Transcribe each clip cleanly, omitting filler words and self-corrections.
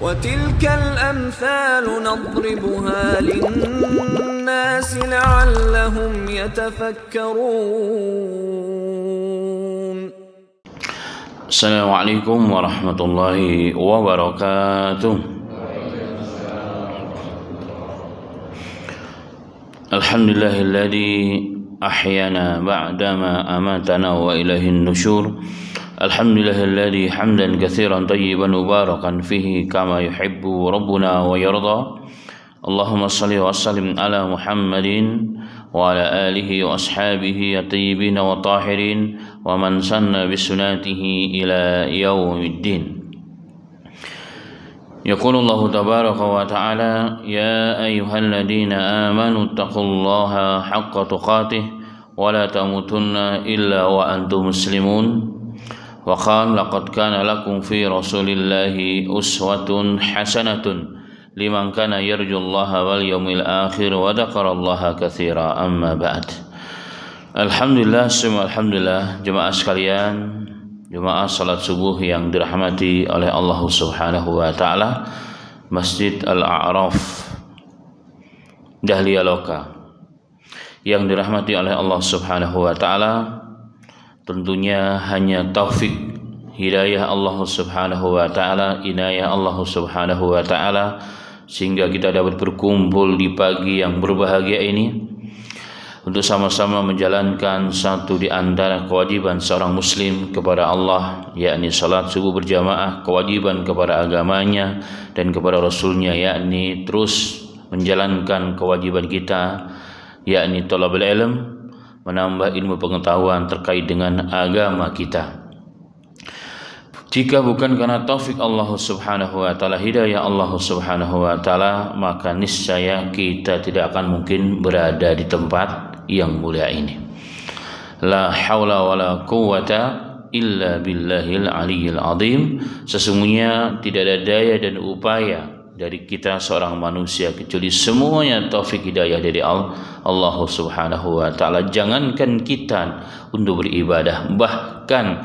وتلك الأمثال نضربها للناس لعلهم يتفكرون. السلام عليكم ورحمة الله وبركاته. الحمد لله الذي أحيانا بعدما أماتنا وإليه النشور. الحمد لله الذي حمدا كثيرا طيبا مباركا فيه كما يحب ربنا ويرضى. اللهم صل وسلم على محمد وعلى آله وأصحابه الطيبين والطاهرين ومن سن بسنته إلى يوم الدين. يقول الله تبارك وتعالى: يا أيها الذين آمنوا اتقوا الله حق تقاته ولا تموتن إلا وأنتم مسلمون. وقال: لقد كان لكم في رسول الله أسوة حسنة لمن كان يرجو الله واليوم الآخر وذكر الله كثيرا. أما بعد. Alhamdulillah, semua alhamdulillah jemaah sekalian, jemaah salat subuh yang dirahmati oleh Allah Subhanahu wa taala. Masjid Al-A'raf Dahlia Loka yang dirahmati oleh Allah Subhanahu wa taala, tentunya hanya taufik hidayah Allah Subhanahu wa taala, inayah Allah Subhanahu wa taala, sehingga kita dapat berkumpul di pagi yang berbahagia ini untuk sama-sama menjalankan satu di antara kewajiban seorang muslim kepada Allah, yakni salat subuh berjamaah, kewajiban kepada agamanya dan kepada Rasulnya, yakni terus menjalankan kewajiban kita, yakni thalabul ilm, menambah ilmu pengetahuan terkait dengan agama kita. Jika bukan karena taufik Allah Subhanahu wa taala, hidayah Allah Subhanahu wa taala, maka niscaya kita tidak akan mungkin berada di tempat yang mulia ini. La haula wala quwwata illa billahil aliyyil azim. Sesungguhnya tidak ada daya dan upaya dari kita seorang manusia kecuali semuanya taufik hidayah dari Allah Subhanahu wa taala. Jangankan kita untuk beribadah, bahkan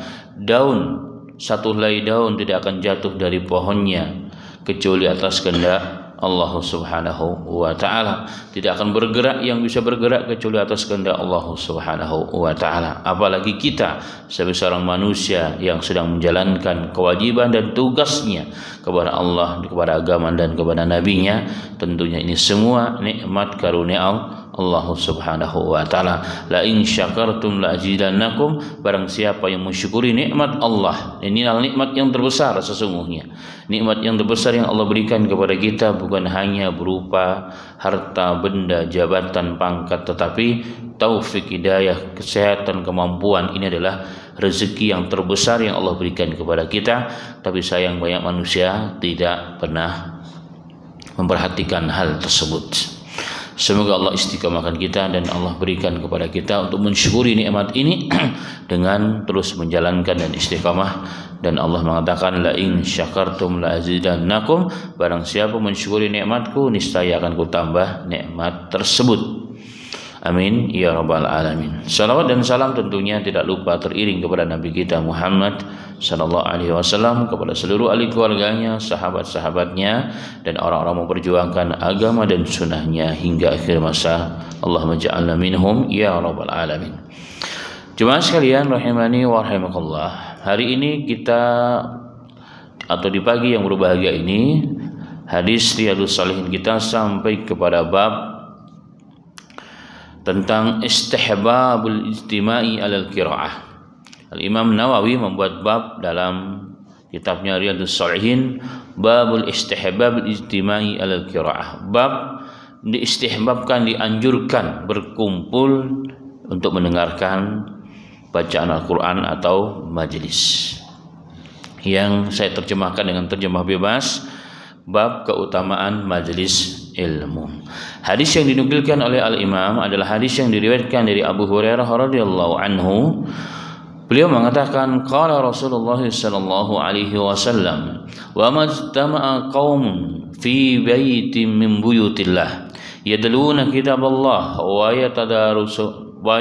satu helai daun tidak akan jatuh dari pohonnya kecuali atas kehendak Allah Subhanahu wa taala. Tidak akan bergerak yang bisa bergerak kecuali atas kehendak Allah Subhanahu wa taala. Apalagi kita sebagai seorang manusia yang sedang menjalankan kewajiban dan tugasnya kepada Allah, kepada agama dan kepada nabinya. Tentunya ini semua nikmat karunia Allah Subhanahu wa taala. La in syakartum la azidannakum. Barang siapa yang mensyukuri nikmat Allah, inilah nikmat yang terbesar sesungguhnya. Nikmat yang terbesar yang Allah berikan kepada kita bukan hanya berupa harta, benda, jabatan, pangkat, tetapi taufik, hidayah, kesehatan, kemampuan. Ini adalah rezeki yang terbesar yang Allah berikan kepada kita. Tapi sayang banyak manusia tidak pernah memperhatikan hal tersebut. Semoga Allah istiqamahkan kita dan Allah berikan kepada kita untuk mensyukuri nikmat ini dengan terus menjalankan dan istiqamah. Dan Allah mengatakan, la in syakartum la azidannakum. Barang siapa mensyukuri nikmatku, niscaya akan kutambah nikmat tersebut. Amin ya rabbal alamin. Salawat dan salam tentunya tidak lupa teriring kepada Nabi kita Muhammad sallallahu alaihi wasallam, kepada seluruh ahli keluarganya, sahabat-sahabatnya, dan orang-orang memperjuangkan agama dan sunnahnya hingga akhir masa. Allahumma ja'alna minhum ya rabbal alamin. Jemaah sekalian rahimani wa rahimakumullah. Hari ini kita, atau di pagi yang berbahagia ini, hadis Riyadhus Shalihin kita sampai kepada bab tentang istihbabul ijtima'i alal qiraah. Al-Imam Nawawi membuat bab dalam kitabnya Riyadhus Shalihin, babul istihbabul ijtima'i alal qiraah. Bab diistihbabkan, dianjurkan berkumpul untuk mendengarkan bacaan Al-Quran atau majelis, yang saya terjemahkan dengan terjemah bebas, bab keutamaan majelis ilmu. Hadis yang dinukilkan oleh Al-Imam adalah hadis yang diriwayatkan dari Abu Hurairah radhiyallahu anhu. Beliau mengatakan, qala Rasulullah sallallahu alaihi wasallam, wa majtama'a qaumun fi baitin min buyutillah yadluna kitaballah wa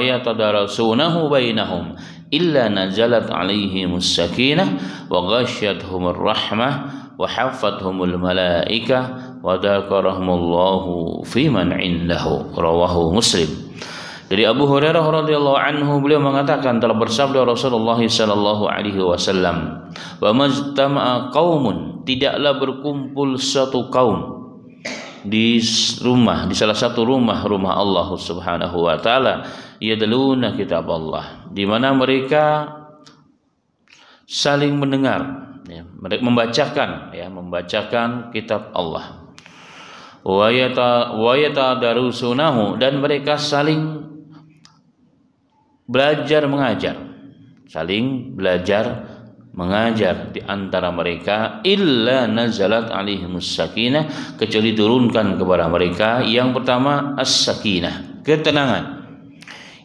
yatadarasunahu bainahum illa nazalat alaihimus sakinah wa ghasyiyatuhumur rahmah wa haffathumul malaikah wa dzakarahumullahu fi man indahu. Rawahu Muslim. Dari Abu Hurairah radhiyallahu anhu, beliau mengatakan, telah bersabda Rasulullah sallallahu alaihi wasallam, wa majtama'a qaumun, tidaklah berkumpul satu kaum di salah satu rumah Allah Subhanahu wa taala, yadluna kitab Allah, di mana mereka saling mendengar, mereka membacakan kitab Allah, wa yatadarusunahu, dan mereka saling belajar mengajar di antara mereka, illa nazalat alaihimus sakinah, kecuali turunkan kepada mereka yang pertama as-sakinah, ketenangan.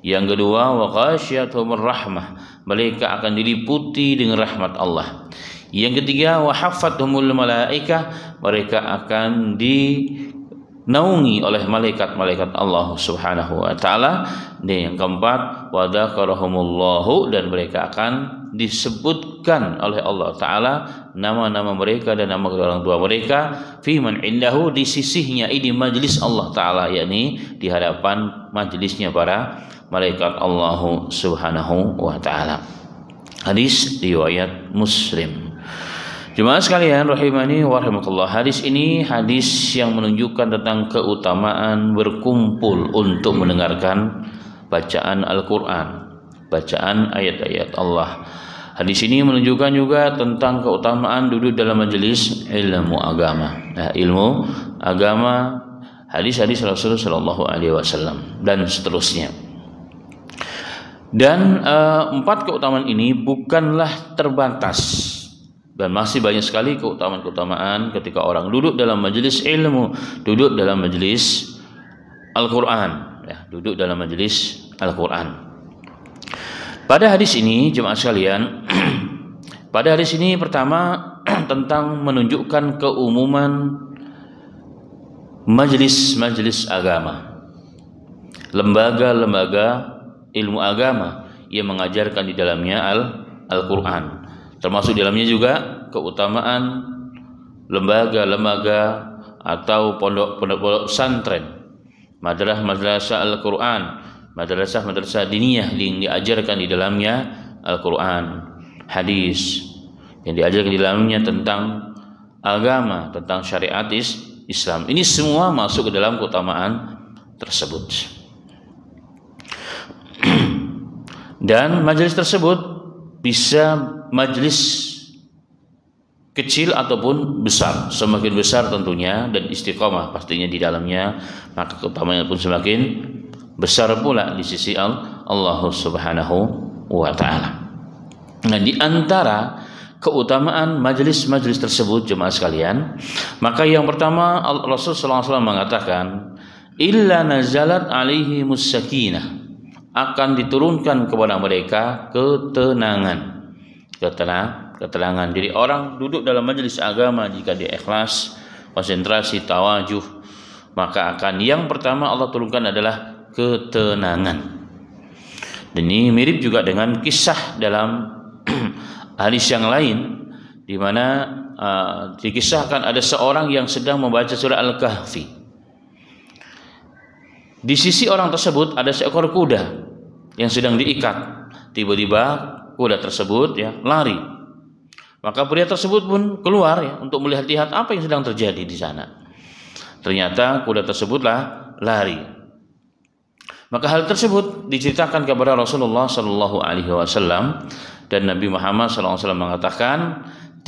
Yang kedua, wa ghasyiyatuhumur rahmah, mereka akan diliputi dengan rahmat Allah. Yang ketiga, wa haffathumul malaikah, mereka akan dinaungi oleh malaikat-malaikat Allah Subhanahu wa taala. Dan yang keempat, wa dzakarahumullahu, dan mereka akan disebutkan oleh Allah taala nama-nama mereka dan nama orang tua mereka, fi man indahu, di sisinya, ini majlis Allah taala, yakni di hadapan majlisnya para malaikat Allah Subhanahu wa taala. Hadis riwayat Muslim. Jemaah sekalian rahimani wa rahimakumullah, hadis ini hadis yang menunjukkan tentang keutamaan berkumpul untuk mendengarkan bacaan Al-Qur'an, bacaan ayat-ayat Allah. Hadis ini menunjukkan juga tentang keutamaan duduk dalam majelis ilmu agama. Nah, ilmu agama, hadis-hadis Rasulullah sallallahu alaihi wasallam dan seterusnya. Dan empat keutamaan ini bukanlah terbatas, dan masih banyak sekali keutamaan-keutamaan ketika orang duduk dalam majelis ilmu, duduk dalam majelis Al-Qur'an, ya, duduk dalam majelis Al-Qur'an. Pada hadis ini jemaah sekalian, pada hadis ini pertama tentang menunjukkan keumuman majelis-majelis agama, lembaga-lembaga ilmu agama yang mengajarkan di dalamnya Al-Qur'an. Termasuk di dalamnya juga keutamaan lembaga-lembaga atau pondok-pondok pesantren, madrasah Al-Qur'an, madrasah diniyah yang diajarkan di dalamnya Al-Qur'an, hadis yang diajarkan di dalamnya tentang agama, tentang syariat Islam. Ini semua masuk ke dalam keutamaan tersebut. Dan majelis tersebut bisa majelis kecil ataupun besar. Semakin besar tentunya dan istiqomah pastinya di dalamnya, maka keutamaannya pun semakin besar pula di sisi Allah Subhanahu wa taala. Nah, di antara keutamaan majelis-majelis tersebut jemaah sekalian, maka yang pertama Rasulullah SAW mengatakan, illa nazalat alaihi musakinah, akan diturunkan kepada mereka ketenangan. Jadi orang duduk dalam majelis agama, jika dia ikhlas, konsentrasi, tawajuh, maka akan yang pertama Allah turunkan adalah ketenangan. Dan ini mirip juga dengan kisah dalam hadis yang lain, di mana dikisahkan ada seorang yang sedang membaca surah Al-Kahfi. Di sisi orang tersebut ada seekor kuda yang sedang diikat. Tiba-tiba kuda tersebut lari. Maka pria tersebut pun keluar untuk melihat-lihat apa yang sedang terjadi di sana. Ternyata kuda tersebutlah lari. Maka hal tersebut diceritakan kepada Rasulullah sallallahu alaihi wasallam, dan Nabi Muhammad sallallahu alaihi wasallam mengatakan,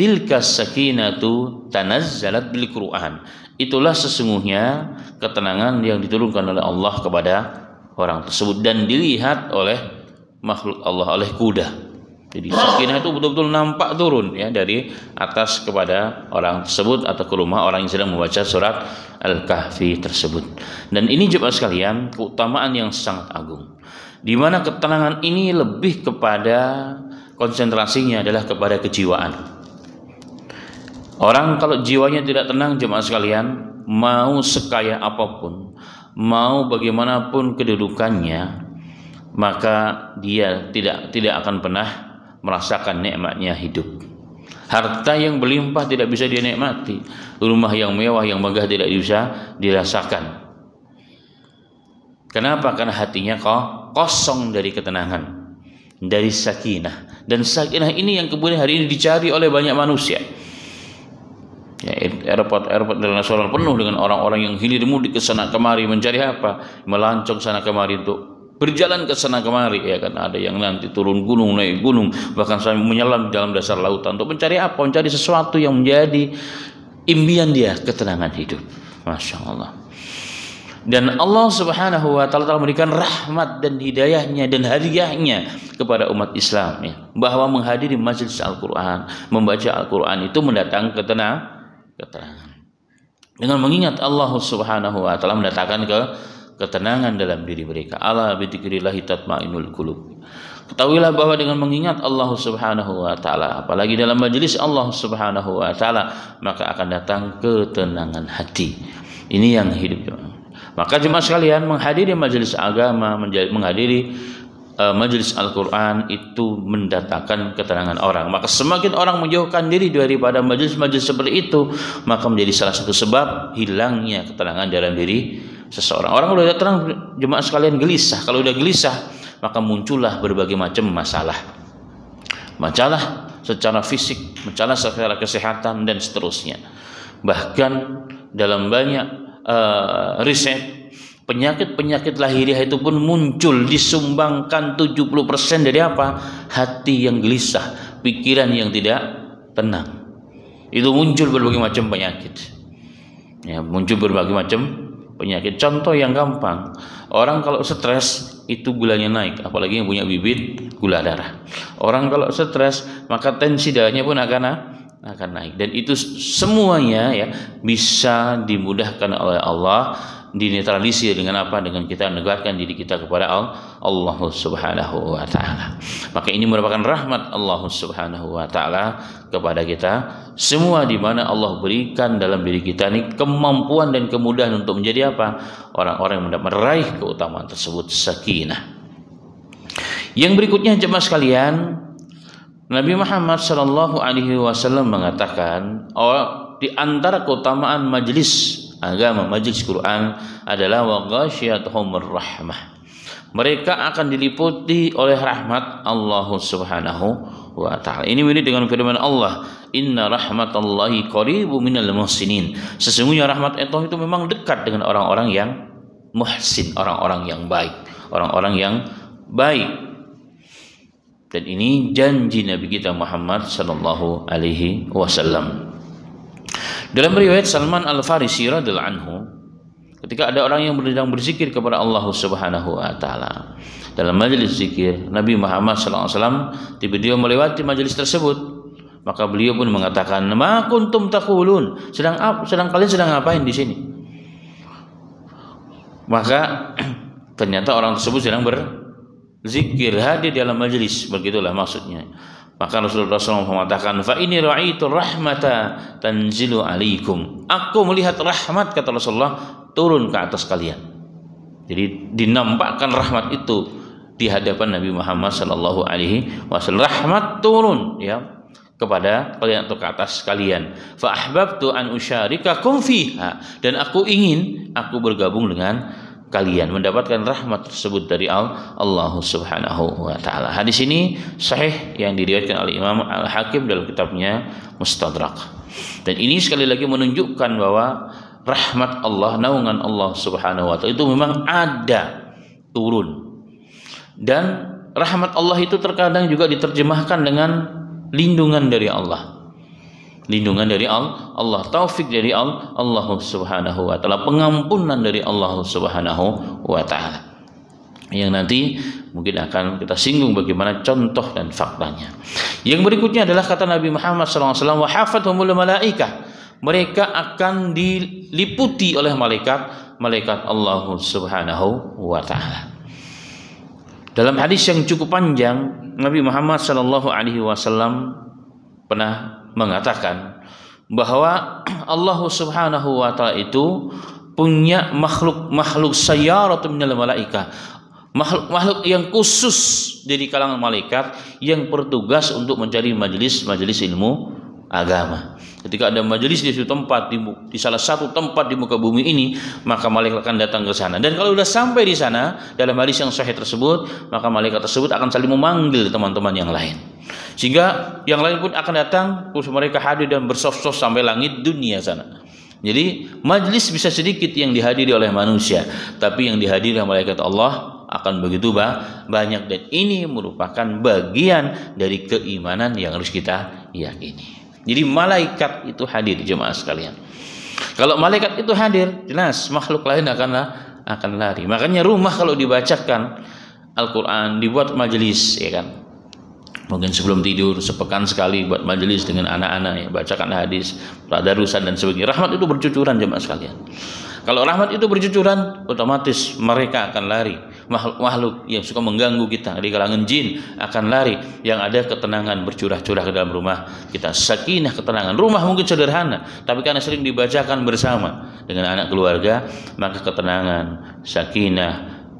tilkas sakinatu tanazzalat bil Qur'an. Itulah sesungguhnya ketenangan yang diturunkan oleh Allah kepada orang tersebut dan dilihat oleh makhluk Allah, oleh kuda. Jadi sakinah itu betul-betul nampak turun dari atas kepada orang tersebut atau ke rumah orang yang sedang membaca surat Al-Kahfi tersebut. Dan ini jemaah sekalian keutamaan yang sangat agung, di mana ketenangan ini lebih kepada konsentrasinya adalah kepada kejiwaan. Orang kalau jiwanya tidak tenang jemaah sekalian, mau sekaya apapun, mau bagaimanapun kedudukannya, maka dia tidak akan pernah merasakan nikmatnya hidup. Harta yang berlimpah tidak bisa dia nikmati. Rumah yang mewah, yang megah tidak bisa dirasakan. Kenapa? Karena hatinya kosong dari ketenangan, dari sakinah. Dan sakinah ini yang kemudian hari ini dicari oleh banyak manusia. Ya, airport internasional penuh dengan orang-orang yang hilir mudik ke sana kemari mencari apa? Melancong sana kemari untuk berjalan ke sana kemari, ya kan. Ada yang nanti turun gunung, naik gunung, bahkan sampai menyelam di dalam dasar lautan untuk mencari apa? Mencari sesuatu yang menjadi impian dia, ketenangan hidup. Masya Allah. Dan Allah Subhanahu wa Ta'ala telah memberikan rahmat dan hidayahnya dan hadiahnya kepada umat Islam, ya, bahwa menghadiri majelis Al-Quran, membaca Al-Quran itu mendatangkan ketenangan. Dengan mengingat Allah Subhanahu wa Ta'ala mendatangkan ketenangan dalam diri mereka. Ala bi dzikrillahi tatmainnul qulub. Ketahuilah bahwa dengan mengingat Allah Subhanahu wa Ta'ala, apalagi dalam majelis Allah Subhanahu wa Ta'ala, maka akan datang ketenangan hati. Ini yang hidup. Maka jemaah sekalian, menghadiri majelis agama, menghadiri majelis Al-Quran itu mendatangkan ketenangan orang. Maka semakin orang menjauhkan diri daripada majelis-majelis seperti itu, maka menjadi salah satu sebab hilangnya ketenangan dalam diri seseorang. Orang kalau sudah tenang, jemaah sekalian, gelisah. Kalau sudah gelisah, maka muncullah berbagai macam masalah. Masalah secara fisik, masalah secara kesehatan, dan seterusnya. Bahkan dalam banyak riset, penyakit-penyakit lahiriah itu pun muncul, disumbangkan 70% dari apa? Hati yang gelisah, pikiran yang tidak tenang. Itu muncul berbagai macam penyakit. Ya, muncul berbagai macam penyakit. Contoh yang gampang, orang kalau stres itu gulanya naik, apalagi yang punya bibit gula darah. Orang kalau stres maka tensi darahnya pun akan naik. Dan itu semuanya ya bisa dimudahkan oleh Allah, dinetralisir dengan apa? Dengan kita menegakkan diri kita kepada Allah Subhanahu wa Ta'ala. Maka ini merupakan rahmat Allah Subhanahu wa Ta'ala kepada kita semua, di mana Allah berikan dalam diri kita ini kemampuan dan kemudahan untuk menjadi apa? Orang-orang yang meraih keutamaan tersebut, sakinah. Yang berikutnya jemaah sekalian, Nabi Muhammad sallallahu alaihi wasallam mengatakan, di antara keutamaan majelis agama, majelis Quran adalah wa ghasyiyatuhumur rahmah. Mereka akan diliputi oleh rahmat Allah Subhanahu wa Ta'ala. Ini mirip dengan firman Allah, inna rahmatallahi qaribun minal muhsinin. Sesungguhnya rahmat Allah itu memang dekat dengan orang-orang yang muhsin, orang-orang yang baik, orang-orang yang baik. Dan ini janji Nabi kita Muhammad sallallahu alaihi wasallam. Dalam riwayat Salman Al-Farisi radhiyallahu anhu, ketika ada orang yang sedang berzikir kepada Allah Subhanahu wa Ta'ala dalam majelis zikir, Nabi Muhammad sallallahu alaihi wasallam tiba-tiba melewati majelis tersebut, maka beliau pun mengatakan, "Ma kuntum taqulun?" Sedang kalian sedang ngapain di sini? Maka ternyata orang tersebut sedang berzikir, hadir dalam majelis, begitulah maksudnya. Maka Rasulullah SAW mengatakan, fa ini ra'aitu rahmata tanzilu alaikum. Aku melihat rahmat, kata Rasulullah, turun ke atas kalian. Jadi dinampakkan rahmat itu di hadapan Nabi Muhammad sallallahu alaihi wasallam. Rahmat turun ya kepada kalian atau ke atas kalian. Fa ahbabtu an usyarikakum fiha, dan aku ingin aku bergabung dengan kalian, mendapatkan rahmat tersebut dari Allah Subhanahu wa Ta'ala. Hadis ini sahih yang diriwayatkan oleh Imam Al-Hakim dalam kitabnya Mustadrak. Dan ini sekali lagi menunjukkan bahwa rahmat Allah, naungan Allah Subhanahu wa Ta'ala itu memang ada turun. Dan rahmat Allah itu terkadang juga diterjemahkan dengan lindungan dari Allah. Lindungan dari Allah, taufik dari Allah Subhanahu wa Ta'ala, pengampunan dari Allah Subhanahu wa Ta'ala, yang nanti mungkin akan kita singgung bagaimana contoh dan faktanya. Yang berikutnya adalah kata Nabi Muhammad SAW, wa hafathumul malaikah, mereka akan diliputi oleh malaikat Allah Subhanahu wa Ta'ala. Dalam hadis yang cukup panjang, Nabi Muhammad SAW pernah mengatakan bahwa Allah Subhanahu wa Ta'ala itu punya makhluk sayyaratun minal malaikah, makhluk yang khusus dari kalangan malaikat yang bertugas untuk mencari majelis ilmu agama. Ketika ada majelis di suatu tempat, di salah satu tempat di muka bumi ini, maka malaikat akan datang ke sana. Dan kalau sudah sampai di sana, dalam hadis yang sahih tersebut, maka malaikat tersebut akan saling memanggil teman-teman yang lain. Sehingga yang lain pun akan datang, terus mereka hadir dan bersof-sof sampai langit dunia sana. Jadi majlis bisa sedikit yang dihadiri oleh manusia, tapi yang dihadiri oleh malaikat Allah akan begitu banyak, dan ini merupakan bagian dari keimanan yang harus kita yakini. Jadi malaikat itu hadir, jemaah sekalian. Kalau malaikat itu hadir, jelas makhluk lain akan lari. Makanya rumah kalau dibacakan Al-Quran, dibuat majelis, ya kan? Mungkin sebelum tidur sepekan sekali buat majelis dengan anak-anak, ya, bacakan hadis, tadarusan dan sebagainya. Rahmat itu bercucuran, jemaah sekalian. Kalau rahmat itu bercucuran, otomatis mereka akan lari. Makhluk yang suka mengganggu kita di kalangan jin akan lari. Yang ada ketenangan bercurah-curah ke dalam rumah kita, sakinah, ketenangan. Rumah mungkin sederhana, tapi karena sering dibacakan bersama dengan anak keluarga, maka ketenangan, sakinah,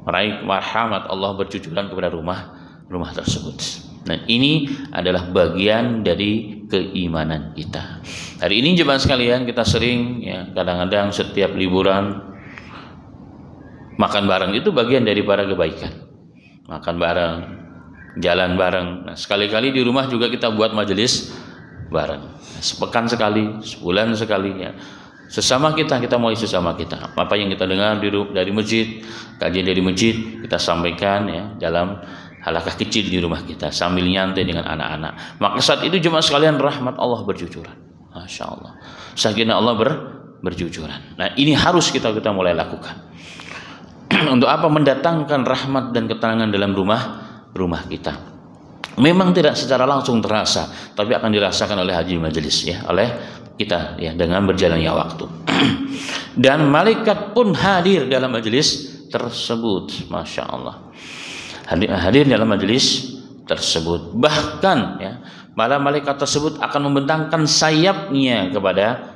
meraih rahmat Allah bercucuran kepada rumah tersebut. Nah, ini adalah bagian dari keimanan kita. Hari ini jemaah sekalian, kita sering, ya, kadang-kadang setiap liburan makan bareng, itu bagian daripada kebaikan. Makan bareng, jalan bareng. Nah, sekali-kali di rumah juga kita buat majelis bareng. Sepekan sekali, sebulan sekali, ya. Sesama kita mulai sesama kita. Apa yang kita dengar dari masjid, kajian dari masjid, kita sampaikan, ya, dalam halakah kecil di rumah kita sambil nyantai dengan anak-anak. Maka saat itu jemaah sekalian, rahmat Allah bercucuran. Masya Allah, sakinah Allah bercucuran. Nah, ini harus kita mulai lakukan. Untuk apa? Mendatangkan rahmat dan ketenangan dalam rumah kita. Memang tidak secara langsung terasa, tapi akan dirasakan oleh hadir majelis, ya, oleh kita, ya, dengan berjalannya waktu. Dan malaikat pun hadir dalam majelis tersebut. Masya Allah, hadir dalam majelis tersebut. Bahkan, ya, malah malaikat tersebut akan membentangkan sayapnya kepada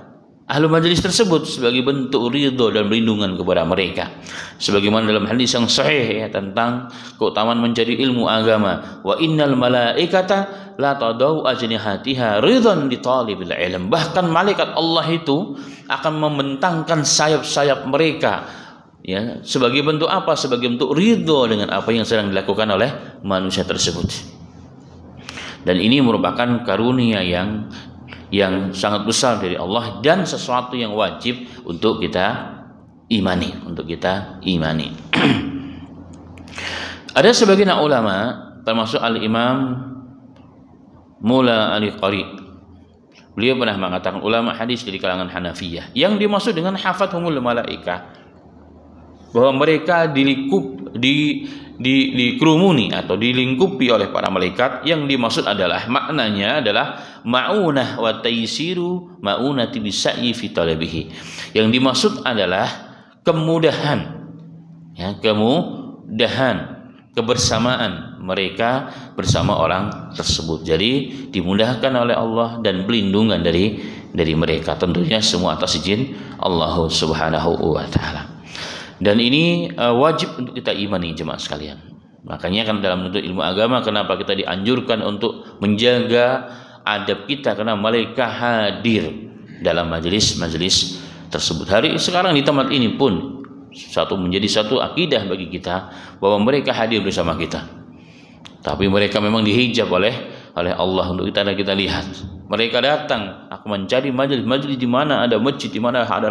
ahlu majelis tersebut sebagai bentuk ridho dan perlindungan kepada mereka. Sebagaimana dalam hadis yang sahih, ya, tentang keutamaan mencari ilmu agama. Wa innal malaikata la tadau ajnihatiha ridhan li talibil ilm. Bahkan malaikat Allah itu akan membentangkan sayap-sayap mereka, ya, sebagai bentuk apa? Sebagai bentuk ridho dengan apa yang sedang dilakukan oleh manusia tersebut. Dan ini merupakan karunia yang sangat besar dari Allah dan sesuatu yang wajib untuk kita imani, Ada sebagian ulama, termasuk Al-Imam Mula Al-Qari, beliau pernah mengatakan, ulama hadis dari kalangan Hanafiyah, yang dimaksud dengan hafathumul malaikah, bahwa mereka dikerumuni atau dilingkupi oleh para malaikat. Yang dimaksud adalah, maknanya adalah ma'unah wa taisiru ma'unati bisai fi talabihi. Yang dimaksud adalah kemudahan, ya, kebersamaan mereka bersama orang tersebut. Jadi dimudahkan oleh Allah dan pelindungan dari mereka, tentunya semua atas izin Allah Subhanahu wa taala. Dan ini wajib untuk kita imani, jemaah sekalian. Makanya kan dalam menuntut ilmu agama, kenapa kita dianjurkan untuk menjaga adab kita, karena mereka hadir dalam majelis tersebut. Sekarang di tempat ini pun menjadi satu akidah bagi kita bahwa mereka hadir bersama kita. Tapi mereka memang dihijab oleh Allah untuk kita lihat. Mereka datang, aku mencari majelis di mana ada masjid, di mana ada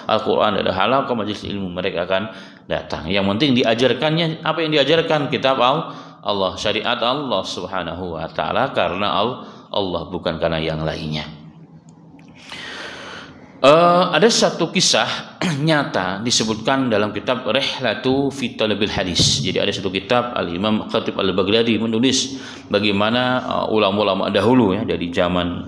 Al-Quran, ada halaqah majelis ilmu, mereka akan datang. Yang penting diajarkannya apa yang diajarkan kitab Allah, syariat Allah Subhanahu wa taala, karena Allah, bukan karena yang lainnya. Ada satu kisah nyata disebutkan dalam kitab Rihlatu fi Talabil Hadis. Jadi ada satu kitab, Al-Imam Khatib Al-Baghdadi menulis bagaimana ulama-ulama dahulu, ya, dari zaman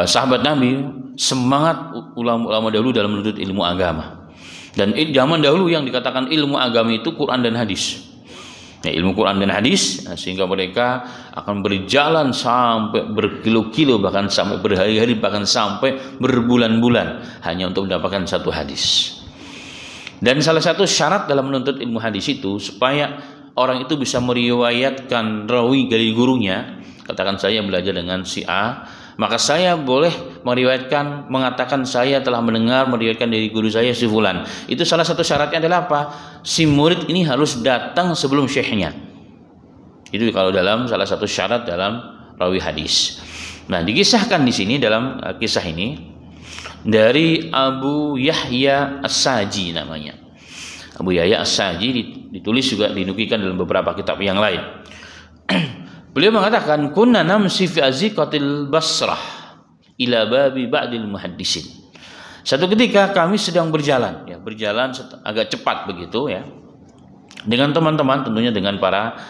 sahabat Nabi, semangat ulama-ulama dahulu dalam menuntut ilmu agama. Dan zaman dahulu yang dikatakan ilmu agama itu Quran dan hadis. Ya, ilmu Quran dan hadis, sehingga mereka akan berjalan sampai berkilo-kilo, bahkan sampai berhari-hari, bahkan sampai berbulan-bulan hanya untuk mendapatkan satu hadis. Dan salah satu syarat dalam menuntut ilmu hadis itu, supaya orang itu bisa meriwayatkan rawi dari gurunya, Katakan saya belajar dengan si A, maka saya boleh meriwayatkan, mengatakan saya telah meriwayatkan dari guru saya si fulan. Itu salah satu syaratnya adalah apa? Si murid ini harus datang sebelum syekhnya. Itu kalau dalam salah satu syarat dalam rawi hadis. Nah, dikisahkan di sini dalam kisah ini dari Abu Yahya As-Saji namanya. Abu Yahya As-Saji ditulis juga dinukilkan dalam beberapa kitab yang lain. Beliau mengatakan, kunna namsi fi aziqatil Basrah ila babi ba'dil muhaddisin. Satu ketika kami sedang berjalan, ya, berjalan agak cepat begitu ya. Dengan teman-teman, tentunya dengan para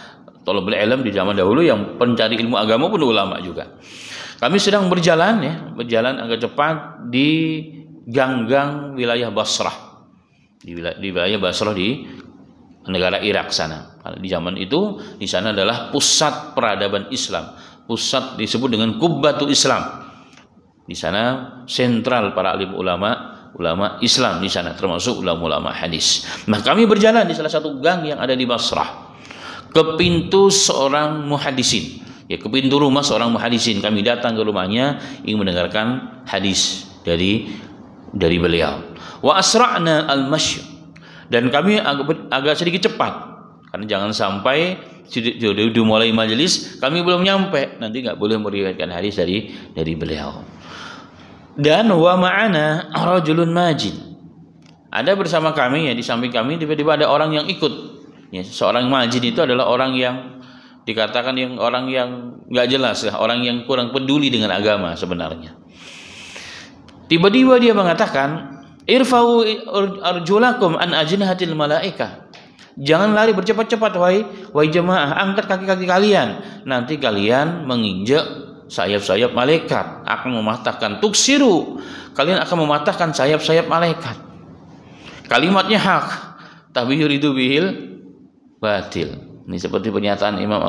thalabul ilm di zaman dahulu yang pencari ilmu agama pun ulama juga. Kami sedang berjalan ya, berjalan agak cepat di gang-gang wilayah Basrah. Di wilayah Basrah di negara Irak sana. Di zaman itu di sana adalah pusat peradaban Islam, pusat disebut dengan Qubbatul Islam. Di sana sentral para alim ulama Islam di sana, termasuk ulama hadis. Nah, kami berjalan di salah satu gang yang ada di Basrah ke pintu seorang muhaddisin, ya, ke pintu rumah seorang muhaddisin. Kami datang ke rumahnya ingin mendengarkan hadis dari beliau. Wa asra'na al-mashy, dan kami agak sedikit cepat karena jangan sampai sudah mulai majelis kami belum nyampe, nanti nggak boleh meriwayatkan hadis dari beliau. Dan wa ma'ana rajulun majid, ada bersama kami, ya, di samping kami tiba-tiba ada orang yang ikut, ya, seorang majid itu adalah orang yang dikatakan orang yang nggak jelas, ya, orang yang kurang peduli dengan agama sebenarnya. Tiba-tiba dia mengatakan, irfa'u arjulakum an ajnihatil malaika, jangan lari bercepat-cepat wahai jemaah, angkat kaki-kaki kalian, nanti kalian menginjak sayap-sayap malaikat, akan mematahkan, tuksiru, kalian akan mematahkan sayap-sayap malaikat. Kalimatnya hak, tapi yuridu bihil batil. Ini seperti pernyataan Imam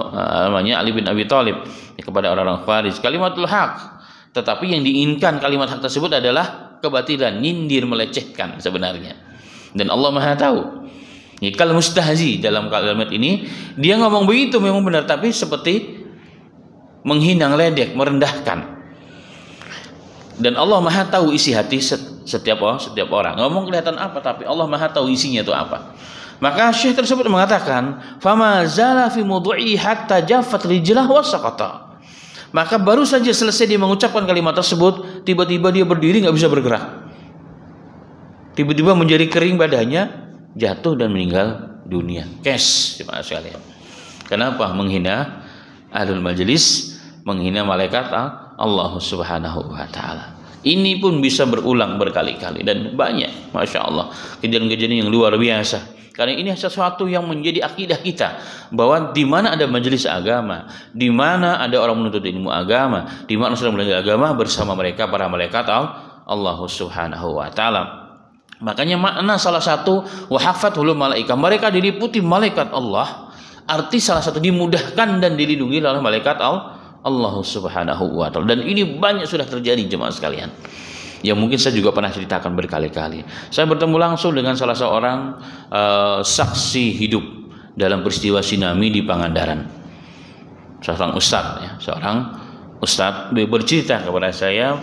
Ali bin Abi Thalib kepada orang-orang Khawarij, kalimatul hak, tetapi yang diinginkan kalimat hak tersebut adalah kebatilan, nyindir, melecehkan sebenarnya. Dan Allah Maha tahu. Kal mustahzi, dalam kalimat ini dia ngomong begitu memang benar, tapi seperti menghina, ngeledek, merendahkan. Dan Allah Maha tahu isi hati setiap orang. Ngomong kelihatan apa, tapi Allah Maha tahu isinya itu apa. Maka syekh tersebut mengatakan, fama zala fi mudhu'i hatta jaffat rijlah wa saqata. Maka baru saja selesai dia mengucapkan kalimat tersebut, tiba-tiba dia berdiri nggak bisa bergerak. Tiba-tiba menjadi kering badannya, jatuh dan meninggal dunia. Kes, jemaah sekalian. Kenapa? Menghina ahlul majlis, menghina malaikat Allah Subhanahu wa taala. Ini pun bisa berulang berkali-kali dan banyak, masya Allah, kejadian-kejadian yang luar biasa. Karena ini sesuatu yang menjadi akidah kita, bahwa di mana ada majelis agama, di mana ada orang menuntut ilmu agama, di mana sedang belajar agama, bersama mereka para malaikat Allah Subhanahu wa taala. Makanya makna salah satu wahafathul malaikah, mereka diliputi malaikat Allah, arti salah satu dimudahkan dan dilindungi oleh malaikat Allah Subhanahu wa taala. Dan ini banyak sudah terjadi, jemaah sekalian, yang mungkin saya juga pernah ceritakan berkali-kali. Saya bertemu langsung dengan salah seorang saksi hidup dalam peristiwa tsunami di Pangandaran. Seorang ustadz bercerita kepada saya,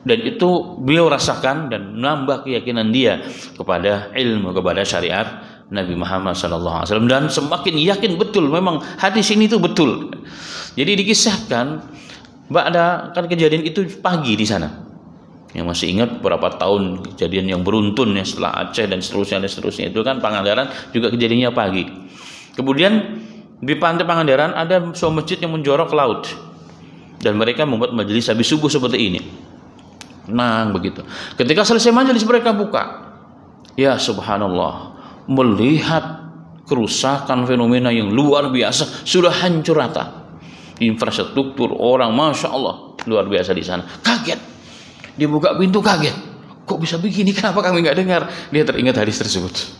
dan itu beliau rasakan dan menambah keyakinan dia kepada ilmu, kepada syariat Nabi Muhammad SAW, dan semakin yakin betul memang hadis ini itu betul. Jadi dikisahkan, ada kan kejadian itu pagi di sana. Yang masih ingat beberapa tahun kejadian yang beruntun ya, setelah Aceh dan seterusnya itu kan Pangandaran juga kejadiannya pagi. Kemudian di pantai Pangandaran ada sebuah masjid yang menjorok ke laut, dan mereka membuat majelis habis subuh seperti ini. Nah begitu. Ketika selesai majelis mereka buka, ya subhanallah, melihat kerusakan fenomena yang luar biasa, sudah hancur rata. Infrastruktur orang, masya Allah, luar biasa di sana. Kaget, dia buka pintu kaget, kok bisa begini? Kenapa kami nggak dengar? Dia teringat hadis tersebut.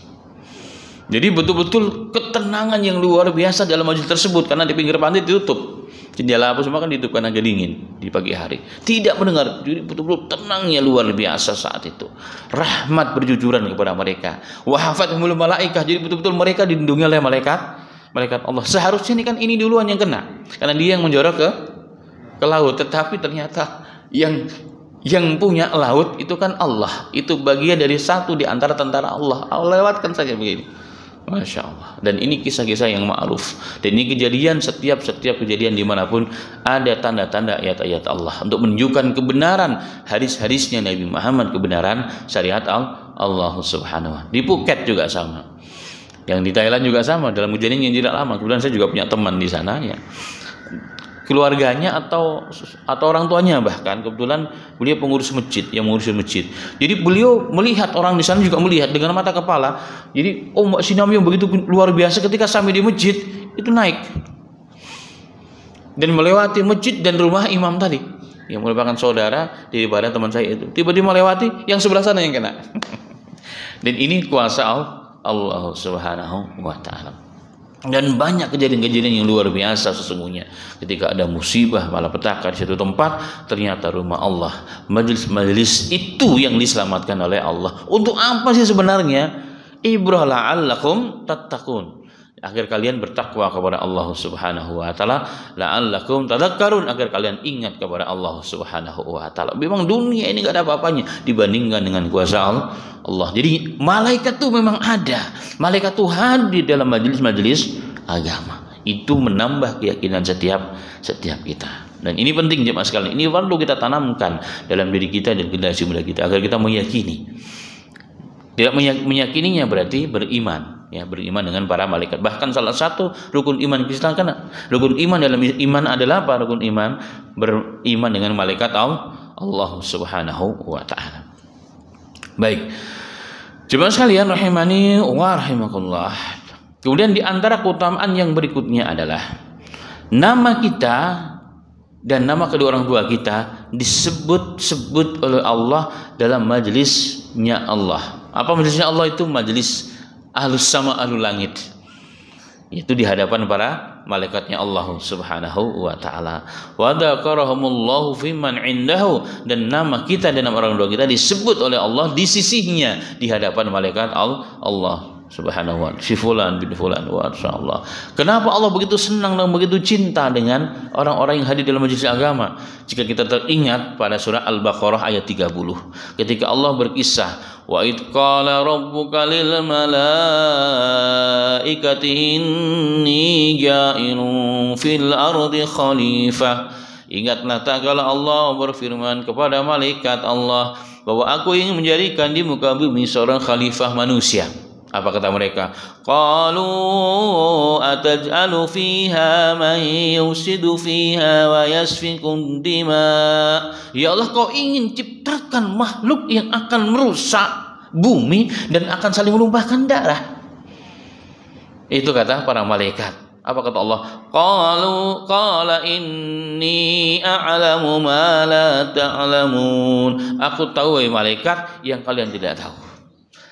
Jadi betul-betul ketenangan yang luar biasa dalam majelis tersebut, karena di pinggir pantai ditutup. Jendela apa semua kan ditutup karena dingin di pagi hari. Tidak mendengar, jadi betul-betul tenangnya luar biasa saat itu. Rahmat berjujuran kepada mereka. Wahafathumul malaikah, jadi betul-betul mereka dilindungi oleh malaikat malaikat Allah. Seharusnya ini kan ini duluan yang kena, karena dia yang menjorok ke laut. Tetapi ternyata yang punya laut itu kan Allah. Itu bagian dari satu di antara tentara Allah. Allah lewatkan saja begini. Masya Allah. Dan ini kisah-kisah yang ma'ruf. Dan ini kejadian setiap kejadian dimanapun ada tanda-tanda ayat-ayat Allah untuk menunjukkan kebenaran hadis-hadisnya Nabi Muhammad, kebenaran syariat Allah Subhanahu wa. Di Phuket juga sama. Yang di Thailand juga sama. Dalam kejadian yang tidak lama. Kemudian saya juga punya teman di sana ya. Keluarganya atau orang tuanya bahkan kebetulan beliau pengurus masjid yang mengurusi masjid. Jadi beliau melihat orang di sana juga melihat dengan mata kepala. Jadi Mbak Sinam yang begitu luar biasa ketika sampai di masjid itu naik dan melewati masjid dan rumah imam tadi yang merupakan saudara daripada teman saya itu. Tiba-tiba melewati yang sebelah sana yang kena. Dan ini kuasa Allah Subhanahu wa taala. Dan banyak kejadian-kejadian yang luar biasa sesungguhnya ketika ada musibah malapetaka di suatu tempat, ternyata rumah Allah, majelis itu yang diselamatkan oleh Allah. Untuk apa sih sebenarnya? Ibrah la'allakum tattaqun, agar kalian bertakwa kepada Allah Subhanahu wa taala, la'allakum tadhakkarun, agar kalian ingat kepada Allah Subhanahu wa taala. Memang dunia ini enggak ada apa-apanya dibandingkan dengan kuasa Allah. Jadi malaikat tuh memang ada. Malaikat tuh hadir dalam majelis-majelis agama. Itu menambah keyakinan setiap kita. Dan ini penting jemaah sekalian. Ini perlu kita tanamkan dalam diri kita dan generasi muda kita agar kita meyakini. Tidak meyakininya berarti beriman, ya, beriman dengan para malaikat. Bahkan salah satu rukun iman Kristen kan rukun iman dalam iman adalah apa? Rukun iman beriman dengan malaikat Allah Subhanahu wa taala. Baik. Jemaah sekalian rahimani wa rahimakumullah. Kemudian di antara keutamaan yang berikutnya adalah nama kita dan nama kedua orang tua kita disebut-sebut oleh Allah dalam majelisnya Allah. Apa majelisnya Allah itu? Majelis ahlus sama ahlul langit. Itu di hadapan para malaikatnya Allah Subhanahu wa taala. Wa dzakarahumullahu fiman indahu, dan nama kita dan nama orang tua kita disebut oleh Allah di sisinya di hadapan malaikat Allah Subhanahu wa taala. Si fulan bin fulan wa Allah. Kenapa Allah begitu senang dan begitu cinta dengan orang-orang yang hadir dalam majelis agama? Jika kita teringat pada surah Al-Baqarah ayat 30, ketika Allah berkisah, wa id qala rabbuka lil malaikati inni ja'ilun fil ardi khalifah. Ingatlah tatkala Allah berfirman kepada malaikat Allah bahwa aku ingin menjadikan di muka bumi seorang khalifah manusia. Apa kata mereka? Qalu ataj'alu fiha man yusidu fiha wa yasfiku dima. Ya Allah, kau ingin ciptakan makhluk yang akan merusak bumi dan akan saling menumpahkan darah. Itu kata para malaikat. Apa kata Allah? Qala inni a'lamu ma la ta'lamun. Aku tahu ya malaikat yang kalian tidak tahu.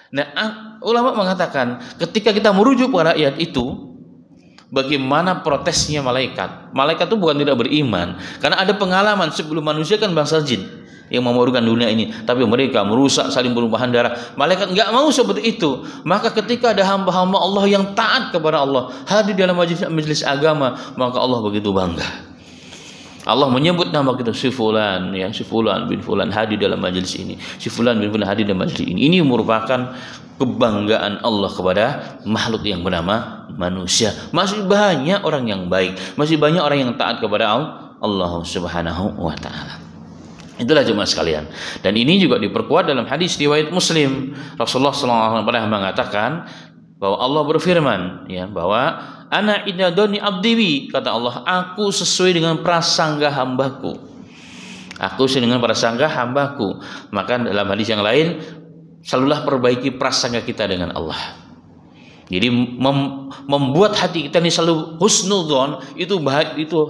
Nah, ulama mengatakan ketika kita merujuk pada ayat itu, bagaimana protesnya malaikat? Malaikat itu bukan tidak beriman, karena ada pengalaman sebelum manusia kan bangsa jin yang memerlukan dunia ini, tapi mereka merusak, saling bertumpahan darah. Malaikat enggak mau seperti itu. Maka ketika ada hamba-hamba Allah yang taat kepada Allah hadir dalam majelis agama, maka Allah begitu bangga. Allah menyebut nama kita, si fulan, ya, si fulan bin fulan hadir dalam majelis ini, si fulan bin fulan hadir dalam majelis ini. Ini merupakan kebanggaan Allah kepada makhluk yang bernama manusia. Masih banyak orang yang baik, masih banyak orang yang taat kepada Allah Subhanahu wa taala. Itulah jemaah sekalian. Dan ini juga diperkuat dalam hadis riwayat Muslim. Rasulullah SAW pernah mengatakan bahwa Allah berfirman, ya, bahwa ana idadoni abdiwi, kata Allah, aku sesuai dengan prasangka hambaku. Aku sesuai dengan prasangka hambaku. Maka dalam hadis yang lain, selalulah perbaiki prasangka kita dengan Allah. Jadi membuat hati kita ini selalu husnudzon, itu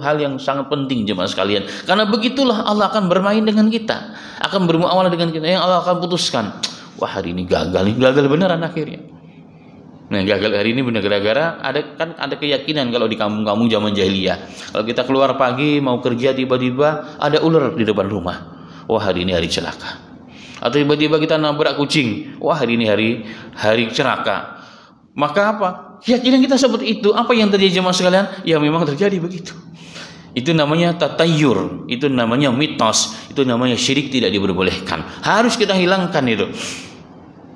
hal yang sangat penting jemaah sekalian. Karena begitulah Allah akan bermain dengan kita, akan bermuamalah dengan kita, yang Allah akan putuskan, wah hari ini gagal beneran akhirnya. Nah, gagal hari ini benar gara-gara ada keyakinan kalau di kampung-kampung zaman jahiliyah, kalau kita keluar pagi mau kerja tiba-tiba ada ular di depan rumah, wah hari ini hari celaka. Atau tiba-tiba kita nabrak kucing, wah hari ini hari celaka. Maka apa? keyakinan kita seperti itu, apa yang terjadi jemaah sekalian? Ya memang terjadi begitu. Itu namanya tatayur, itu namanya mitos, itu namanya syirik, tidak diperbolehkan. Harus kita hilangkan itu.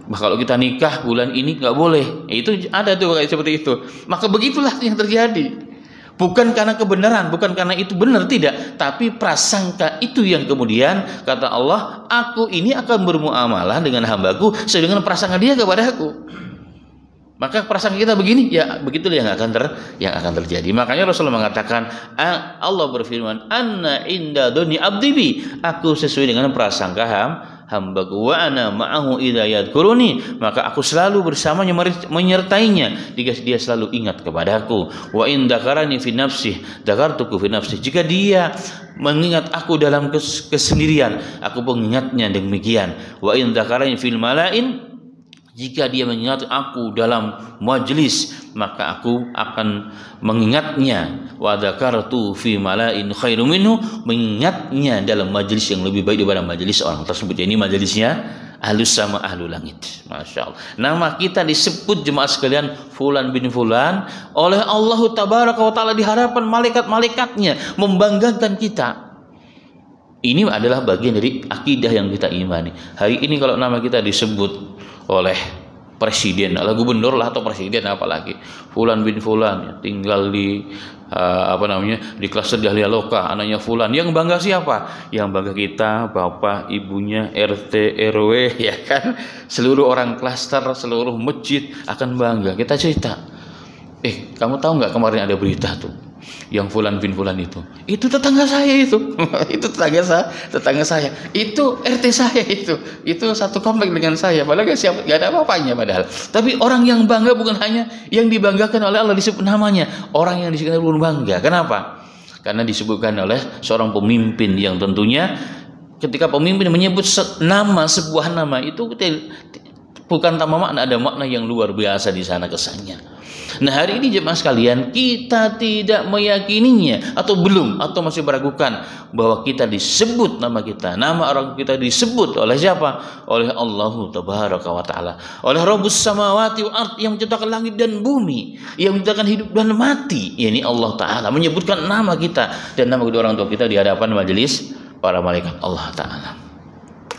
Bah, kalau kita nikah bulan ini nggak boleh, itu ada tuh kayak seperti itu. Maka begitulah yang terjadi. Bukan karena kebenaran, bukan karena itu benar, tidak. Tapi prasangka itu yang kemudian kata Allah, aku ini akan bermuamalah dengan hambaku sesuai dengan prasangka dia kepada aku. Maka prasangka kita begini, ya begitulah yang akan terjadi. Makanya Rasulullah mengatakan, Allah berfirman, Anna inda doni abdi bi, aku sesuai dengan prasangka hambaku, wa ana ma'ahu idza yadhkuruni, maka aku selalu bersamanya, menyertainya jika dia selalu ingat kepadaku. Wa in dzakarani fi nafsi dzakartuku fi nafsi, jika dia mengingat aku dalam kesendirian, aku pun mengingatnya demikian. Wa in dzakarani fil mala'in, jika dia mengingat aku dalam majlis, maka aku akan mengingatnya. Wa dzakartu fi mala'in khairu minhu, mengingatnya dalam majlis yang lebih baik daripada majlis orang tersebut. Ini majlisnya ahlus sama ahlul langit. Masya Allah. Nama kita disebut jemaah sekalian Fulan bin Fulan oleh Allah Tabaraka wa Ta'ala di hadapan malaikat-malaikatnya, membanggakan kita. Ini adalah bagian dari akidah yang kita imani. Hari ini kalau nama kita disebut oleh presiden, atau gubernur lah, atau presiden apalagi, Fulan bin Fulan, tinggal di di klaster Dahlia Loka, anaknya Fulan. Yang bangga siapa? Yang bangga kita, bapak, ibunya, RT, RW, ya kan? Seluruh orang klaster, seluruh masjid akan bangga. Kita cerita, kamu tahu nggak kemarin ada berita tuh, yang Fulan bin Fulan itu tetangga saya itu tetangga saya, itu RT saya, itu satu komplek dengan saya, padahal gak ada apa-apanya padahal. Tapi orang yang bangga bukan hanya yang dibanggakan oleh Allah disebut namanya, orang yang disebut pun bangga. Kenapa? Karena disebutkan oleh seorang pemimpin yang tentunya ketika pemimpin menyebut sebuah nama itu bukan tanpa makna, ada makna yang luar biasa di sana kesannya. Nah, hari ini jemaah sekalian, kita tidak meyakininya atau belum, atau masih meragukan bahwa kita disebut nama kita, nama orang kita disebut oleh siapa? Oleh Allah Tabaraka wa Ta'ala, oleh Rabbus samawati wal ard, yang menciptakan langit dan bumi, yang menciptakan hidup dan mati. Ini Allah Ta'ala menyebutkan nama kita dan nama kedua orang tua kita di hadapan majelis para malaikat Allah Ta'ala.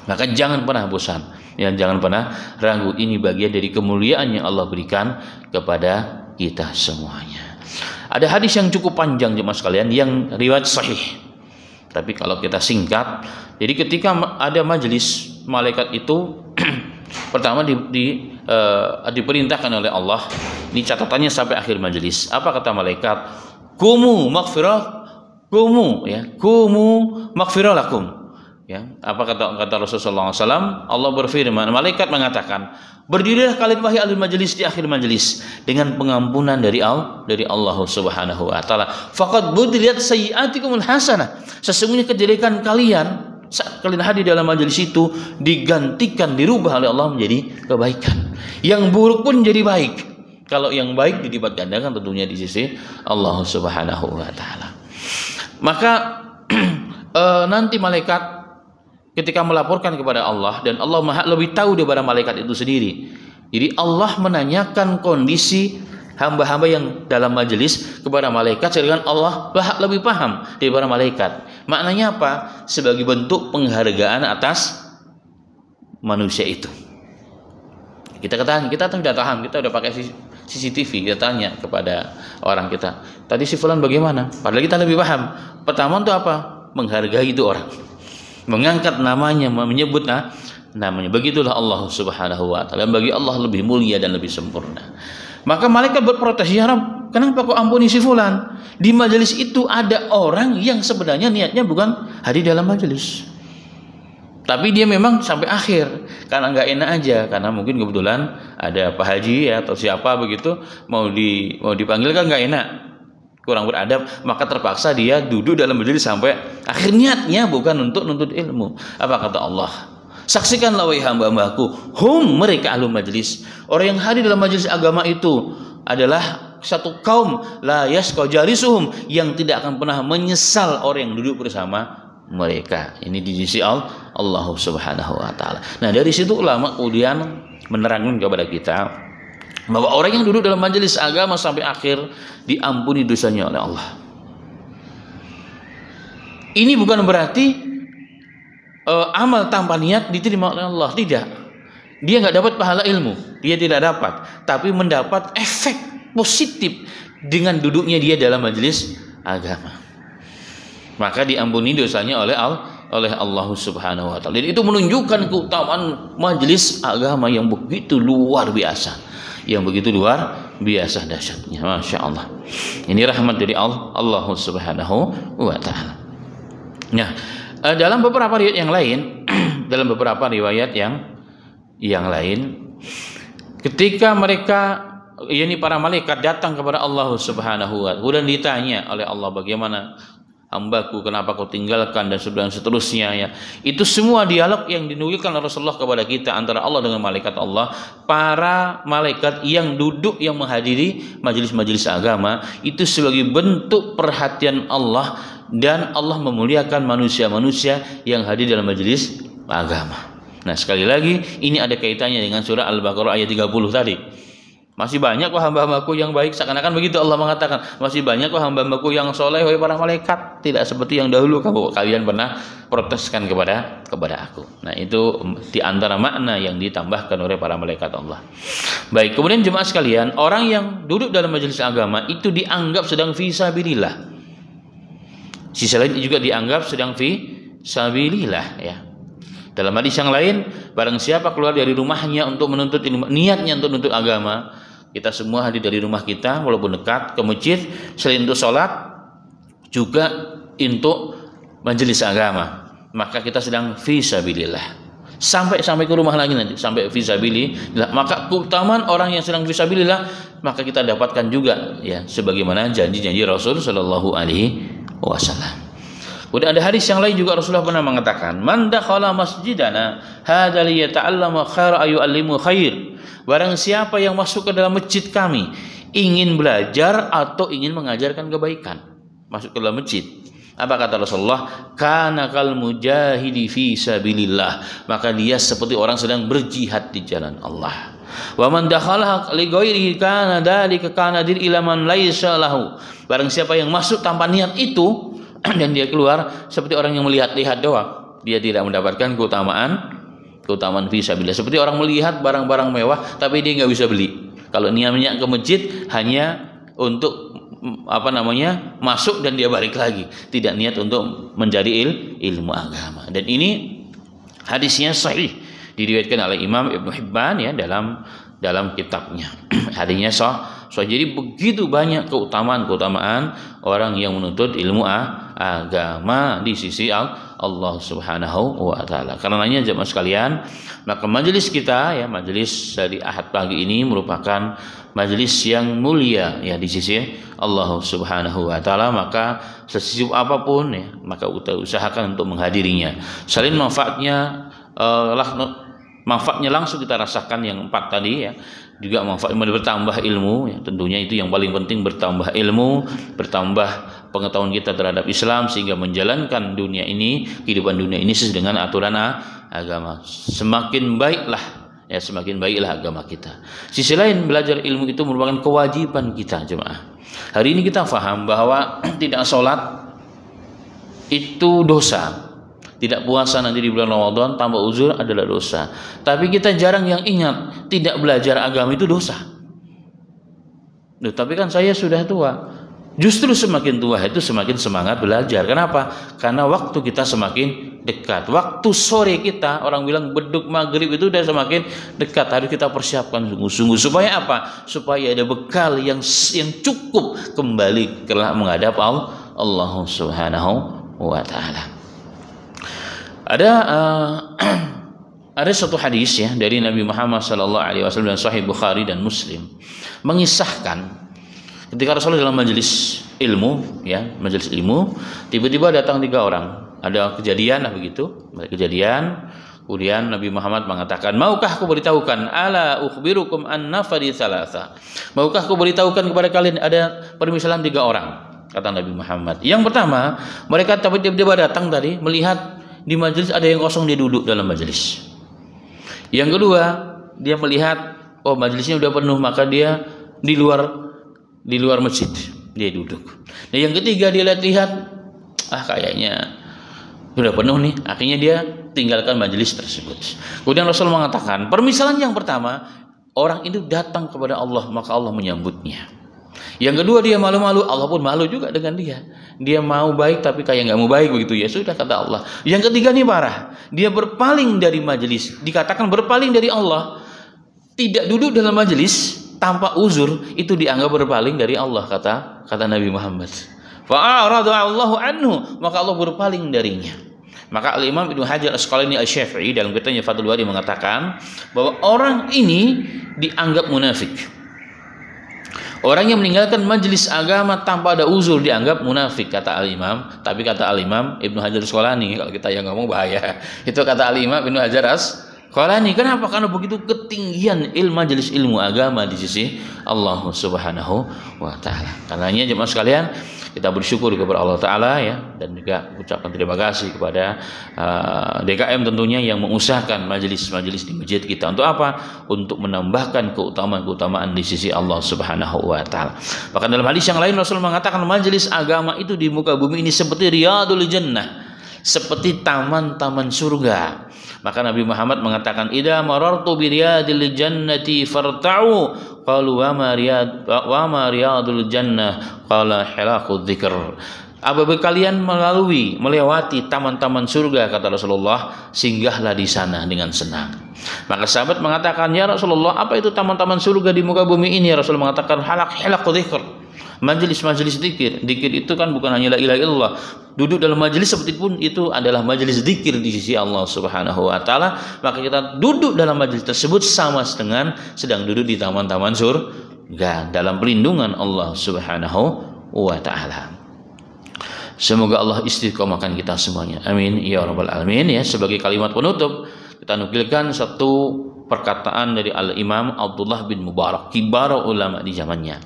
Maka jangan pernah bosan, jangan pernah ragu. Ini bagian dari kemuliaan yang Allah berikan kepada kita semuanya. Ada hadis yang cukup panjang jemaah sekalian, yang riwayat sahih. Tapi kalau kita singkat, jadi ketika ada majelis, malaikat itu pertama diperintahkan oleh Allah. Ini catatannya sampai akhir majelis. Apa kata malaikat? Kumu maghfirah lakum. Ya, apa kata Rasulullah SAW? Allah berfirman, malaikat mengatakan, berdirilah kalian wahai ahli majelis di akhir majelis dengan pengampunan dari Allah Subhanahu wa Ta'ala. Faqad budiliyat sayyi'atikumul hasanah. Sesungguhnya kejelekan kalian saat kalian hadir dalam majelis itu digantikan, dirubah oleh Allah menjadi kebaikan. Yang buruk pun jadi baik. Kalau yang baik dilipat gandakan tentunya di sisi Allah Subhanahu wa Ta'ala. Maka nanti malaikat ketika melaporkan kepada Allah, dan Allah Maha lebih tahu daripada malaikat itu sendiri. Jadi Allah menanyakan kondisi hamba-hamba yang dalam majelis kepada malaikat, sedangkan Allah lebih paham daripada malaikat. Maknanya apa? Sebagai bentuk penghargaan atas manusia itu. Kita sudah tahan, kita udah pakai CCTV, kita tanya kepada orang kita, tadi si Fulan bagaimana? Padahal kita lebih paham. Pertama itu apa? Menghargai itu orang, mengangkat namanya, menyebut namanya. Begitulah Allah Subhanahu wa Ta'ala. Bagi Allah lebih mulia dan lebih sempurna. Maka malaikat berprotes, ya Rabb, kenapa kau ampuni si Fulan? Di majelis itu ada orang yang sebenarnya niatnya bukan hadir dalam majelis, tapi dia memang sampai akhir karena nggak enak aja, karena mungkin kebetulan ada Pak Haji atau siapa begitu mau dipanggil kan nggak enak, kurang beradab, maka terpaksa dia duduk dalam majelis sampai akhir. Niatnya bukan untuk nuntut ilmu. Apa kata Allah? Saksikanlah wahai hamba-hambaku, mereka ahlu majelis, orang yang hadir dalam majelis agama itu adalah satu kaum la yasqa jalisuhum, yang tidak akan pernah menyesal orang yang duduk bersama mereka. Ini di sisi Allah Subhanahu wa Ta'ala. Nah, dari situ ulama kemudian menerangkan kepada kita bahwa orang yang duduk dalam majelis agama sampai akhir diampuni dosanya oleh Allah. Ini bukan berarti amal tanpa niat diterima oleh Allah, tidak. Dia nggak dapat pahala ilmu, dia tidak dapat, tapi mendapat efek positif dengan duduknya dia dalam majelis agama. Maka diampuni dosanya oleh Allah Subhanahu wa taala. Dan itu menunjukkan keutamaan majelis agama yang begitu luar biasa. Yang begitu luar biasa dahsyatnya. Masya Allah. Ini rahmat dari Allah Subhanahu wa taala. Nah, dalam beberapa riwayat yang lain, ketika mereka, yakni para malaikat datang kepada Allah Subhanahu wa taala dan ditanya oleh Allah, bagaimana hambaku, kenapa kau tinggalkan, dan seterusnya ya. Itu semua dialog yang dinukilkan oleh Rasulullah kepada kita antara Allah dengan malaikat Allah. Para malaikat yang duduk, yang menghadiri majelis-majelis agama itu sebagai bentuk perhatian Allah, dan Allah memuliakan manusia-manusia yang hadir dalam majelis agama. Nah, sekali lagi ini ada kaitannya dengan surah Al-Baqarah ayat 30 tadi. Masih banyak kok hamba-hambaku yang baik, seakan-akan begitu Allah mengatakan, masih banyak kok hamba-hambaku yang soleh, wahai para malaikat, tidak seperti yang dahulu kalian pernah proteskan kepada aku. Nah, itu di antara makna yang ditambahkan oleh para malaikat Allah. Baik, kemudian jemaah sekalian, orang yang duduk dalam majelis agama itu dianggap sedang fi sabilillah. Sisi lain juga dianggap sedang fi sabilillah ya. Dalam hadis yang lain, barang siapa keluar dari rumahnya untuk menuntut ilmu, niatnya untuk menuntut agama, kita semua hadir dari rumah kita walaupun dekat ke masjid, selain untuk sholat juga untuk majelis agama, maka kita sedang fi sabilillah. Sampai ke rumah lagi nanti, sampai fi sabilillah. Maka keutamaan orang yang sedang fi sabilillah, maka kita dapatkan juga ya, sebagaimana janji-janji Rasul sallallahu alaihi wasallam. Kemudian ada hadis yang lain juga Rasulullah pernah mengatakan, man dakhala masjidana hadza liyata'allama khaira ayu'allimu khair. Barang siapa yang masuk ke dalam masjid kami ingin belajar atau ingin mengajarkan kebaikan, masuk ke dalam masjid. Apa kata Rasulullah? Kana kal mujahidi fi sabilillah. Maka dia seperti orang sedang berjihad di jalan Allah. Wa man dakhala li ghairihi kana dzalika kana dir ila man laisa lahu. Barang siapa yang masuk tanpa niat itu dan dia keluar seperti orang yang melihat-lihat doang, dia tidak mendapatkan keutamaan fi sabilillah. Seperti orang melihat barang-barang mewah tapi dia nggak bisa beli. Kalau niatnya ke masjid hanya untuk masuk dan dia balik lagi, tidak niat untuk mencari ilmu agama. Dan ini hadisnya sahih, diriwayatkan oleh Imam Ibnu Hibban ya dalam kitabnya. Hadisnya sahih. Jadi begitu banyak keutamaan orang yang menuntut ilmu agama di sisi Allah Subhanahu wa taala. Karenanya jemaah sekalian, maka majelis kita ya, majelis dari Ahad pagi ini merupakan majelis yang mulia ya di sisi Allah Subhanahu wa taala. Maka sesibuk apapun ya, maka kita usahakan untuk menghadirinya. Selain manfaatnya langsung kita rasakan yang 4 tadi ya, juga manfaat bertambah ilmu ya, tentunya itu yang paling penting, bertambah ilmu, bertambah pengetahuan kita terhadap Islam, sehingga menjalankan kehidupan dunia ini sesuai dengan aturan agama. Semakin baiklah agama kita. Sisi lain, belajar ilmu itu merupakan kewajiban kita jemaah. Hari ini kita paham bahwa tidak sholat itu dosa, tidak puasa nanti di bulan Ramadan tanpa uzur adalah dosa. Tapi kita jarang yang ingat, tidak belajar agama itu dosa. Tapi kan saya sudah tua. Justru semakin tua itu semakin semangat belajar. Kenapa? Karena waktu kita semakin dekat. Waktu sore kita, orang bilang beduk maghrib itu sudah semakin dekat. Harus kita persiapkan sungguh-sungguh. Supaya apa? Supaya ada bekal yang cukup kembali kelak menghadap Allah Subhanahu wa taala. Ada satu hadis ya dari Nabi Muhammad sallallahu alaihi wasallam dan Sahih Bukhari dan Muslim mengisahkan ketika Rasulullah dalam majelis ilmu, tiba-tiba datang 3 orang. Ada kejadian kemudian Nabi Muhammad mengatakan, maukah aku beritahukan, ala ukhbirukum an nafari thalatha, maukah aku beritahukan kepada kalian ada permisalan 3 orang, kata Nabi Muhammad. Yang pertama, mereka tiba-tiba datang tadi melihat di majelis ada yang kosong, dia duduk dalam majelis. Yang kedua, dia melihat oh majelisnya udah penuh, maka dia di luar masjid dia duduk. Nah yang ketiga dia lihat, kayaknya sudah penuh nih, akhirnya dia tinggalkan majelis tersebut. Kemudian Rasul mengatakan, permisalan yang pertama, orang itu datang kepada Allah, maka Allah menyambutnya. Yang kedua, dia malu-malu, Allah pun malu juga dengan dia. Dia mau baik tapi kayak nggak mau baik begitu, ya sudah kata Allah. Yang ketiga nih parah, dia berpaling dari majelis, dikatakan berpaling dari Allah, tidak duduk dalam majelis tanpa uzur, itu dianggap berpaling dari Allah, kata Nabi Muhammad. Fa'arada Allahu anhu, maka Allah berpaling darinya. Maka Al-Imam Ibnu Hajar Asqalani Asy-Syafi'i dalam kitabnya Fathul Bari mengatakan bahwa orang ini dianggap munafik. Orang yang meninggalkan majelis agama tanpa ada uzur dianggap munafik, kata Al-Imam. Tapi kata Al-Imam Ibnu Hajar Asqalani, kalau kita yang ngomong bahaya, itu kata Al-Imam Ibnu Hajar Asqalani. Kenapa? Karena begitu ketinggian majelis ilmu agama di sisi Allah Subhanahu wa taala. Karenanya jemaah sekalian, kita bersyukur kepada Allah Ta'ala ya, dan juga ucapkan terima kasih kepada DKM tentunya yang mengusahakan majelis-majelis di masjid kita. Untuk apa? Untuk menambahkan keutamaan-keutamaan di sisi Allah Subhanahu wa Ta'ala. Bahkan dalam hadis yang lain Rasul mengatakan majelis agama itu di muka bumi ini seperti riyadul jannah, seperti taman-taman surga. Maka Nabi Muhammad mengatakan, idza marartu bi riyadil jannati farta'u, qalu wa ma riyadul jannah, qala hilaqudz dzikr. Apabila kalian melewati taman-taman surga, kata Rasulullah, singgahlah di sana dengan senang. Maka sahabat mengatakan, ya Rasulullah, apa itu taman-taman surga di muka bumi ini? Rasul mengatakan, hilaqudz dzikr, majelis-majelis zikir. Zikir itu kan bukan hanya la ilaha illallah. Duduk dalam majelis seperti pun itu adalah majelis zikir di sisi Allah Subhanahu wa taala. Maka kita duduk dalam majelis tersebut sama dengan sedang duduk di taman-taman surga dalam perlindungan Allah Subhanahu wa taala. Semoga Allah istiqomahkan kita semuanya. Amin ya rabbal alamin. Ya, sebagai kalimat penutup kita nukilkan satu perkataan dari Al-Imam Abdullah bin Mubarak, kibar ulama di zamannya.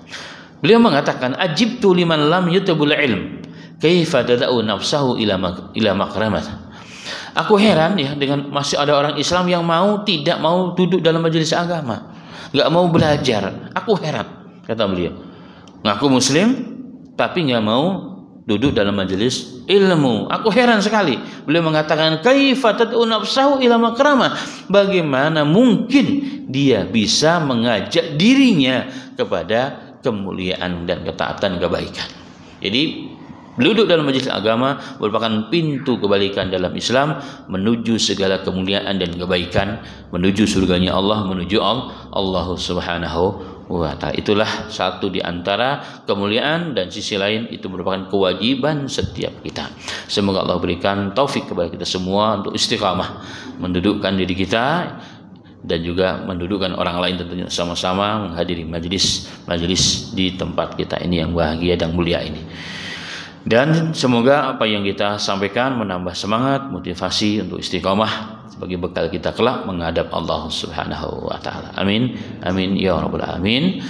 Beliau mengatakan, ajibtu liman lam yutubul ilm, kaifa tada'u nafsahu ila makramah. Aku heran ya, dengan masih ada orang Islam yang tidak mau duduk dalam majelis agama, nggak mau belajar. Aku heran, kata beliau. Ngaku muslim tapi nggak mau duduk dalam majelis ilmu. Aku heran sekali. Beliau mengatakan, kaifa tad'u nafsahu ila makramah. Bagaimana mungkin dia bisa mengajak dirinya kepada kemuliaan dan ketaatan kebaikan. Jadi duduk dalam majelis agama merupakan pintu kebalikan dalam Islam menuju segala kemuliaan dan kebaikan, menuju surganya Allah, menuju Allah Subhanahu wa ta'ala. Itulah satu di antara kemuliaan, dan sisi lain itu merupakan kewajiban setiap kita. Semoga Allah berikan taufik kepada kita semua untuk istiqamah mendudukkan diri kita dan juga mendudukkan orang lain, tentunya sama-sama menghadiri majelis di tempat kita ini yang bahagia dan mulia ini. Dan semoga apa yang kita sampaikan menambah semangat, motivasi untuk istiqomah sebagai bekal kita kelak menghadap Allah Subhanahu wa taala. Amin. Amin ya rabbal alamin.